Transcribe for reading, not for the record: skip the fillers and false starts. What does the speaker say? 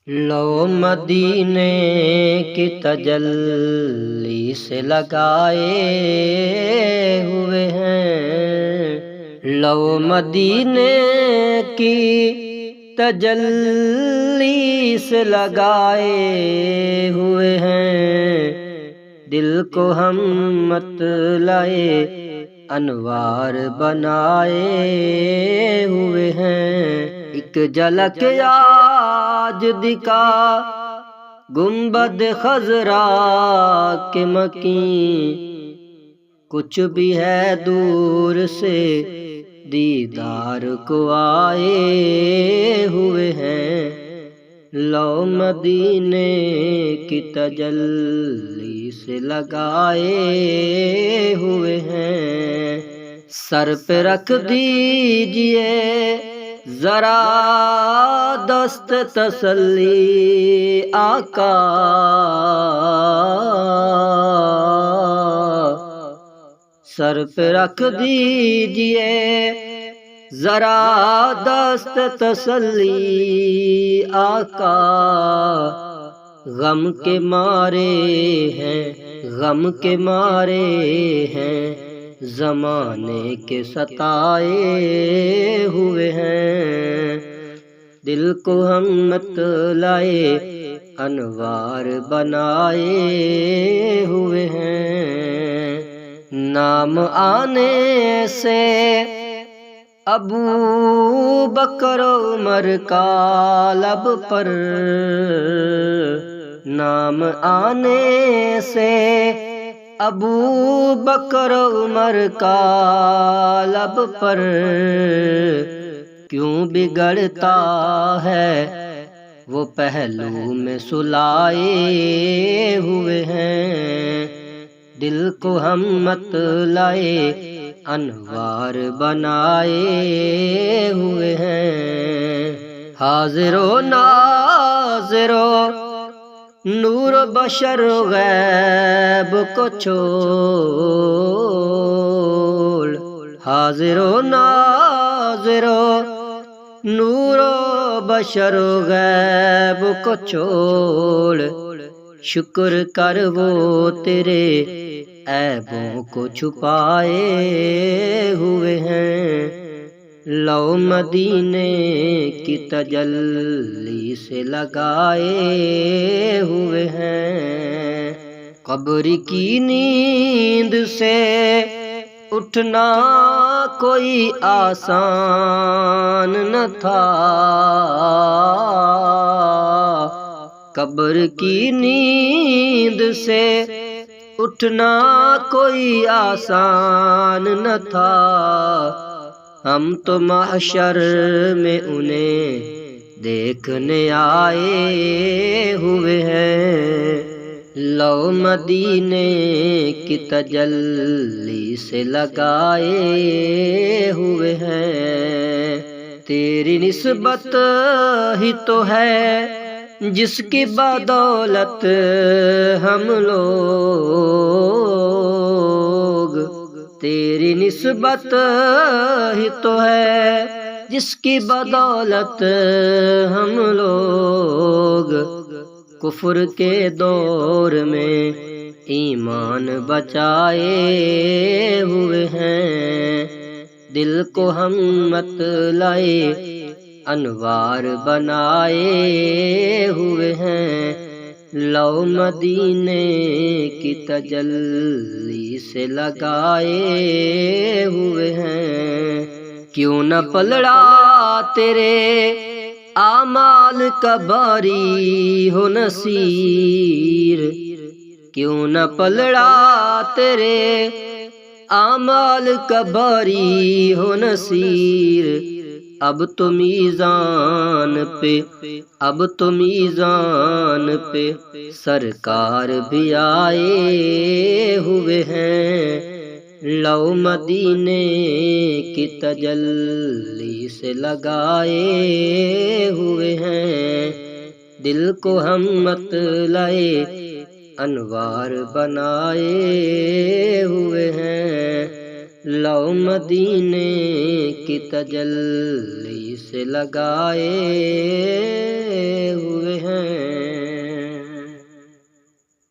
لو مدینے کی تجلی سے لگائے ہوئے ہیں، لو مدینے کی تجلی سے لگائے ہوئے ہیں، دل کو ہم مطلع انوار بنائے ہوئے ہیں۔ ایک جھلک آج دکھا گنبد خضرا کے مکین، کچھ بھی ہے دور سے دیدار کو آئے ہوئے ہیں۔ لو مدینے کی تجلی سے لگائے ہوئے ہیں، سر پہ رکھ دیجئے ذرا دست تسلی آقا، سر پہ رکھ دیجئے ذرا دست تسلی آقا، غم کے مارے ہیں، غم کے مارے ہیں، زمانے کے ستائے ہوئے ہیں، دل کو ہم مطلع انوار بنائے ہوئے ہیں۔ نام آنے سے ابو بکر عمر کا لب پر، نام آنے سے ابو بکر عمر کا لب پر، کیوں بگڑتا ہے وہ پہلو میں سلائے ہوئے ہیں، دل کو ہم مطلع انوار بنائے ہوئے ہیں۔ حاضر و ناظر و نور و بشر و غیب کو چھوڑ، حاضر و ناظر و نور و بشر و غیب کو چھوڑ، شکر کر وہ تیرے عیبوں کو چھپائے ہوئے ہیں۔ لو مدینے کی تجلی سے لگائے ہوئے ہیں، قبر کی نیند سے اٹھنا کوئی آسان نہ تھا، قبر کی نیند سے اٹھنا کوئی آسان نہ تھا، ہم تو محشر میں انہیں دیکھنے آئے ہوئے ہیں۔ لو مدینے کی تجلی سے لگائے ہوئے ہیں، تیری نسبت ہی تو ہے جس کی بدولت ہم لوگ، تیری نسبت ہی تو ہے جس کی بدولت ہم لوگ، کفر کے دور میں ایمان بچائے ہوئے ہیں، دل کو ہم مطلع انوار بنائے ہوئے ہیں۔ لو مدینے کی تجلی سے لگائے ہوئے ہیں، کیوں نہ پلڑا تیرے اعمال کا باری ہو نصیر، کیوں نہ پلڑا تیرے اعمال کا باری ہو نصیر، اب تو میزان پہ، اب تو میزان پہ سرکار بھی آئے ہوئے ہیں۔ لو مدینے کی تجلی سے لگائے ہوئے ہیں، دل کو ہم مطلع انوار بنائے ہوئے ہیں۔ لو مدینے کی تجلی سے لگائے ہوئے ہیں۔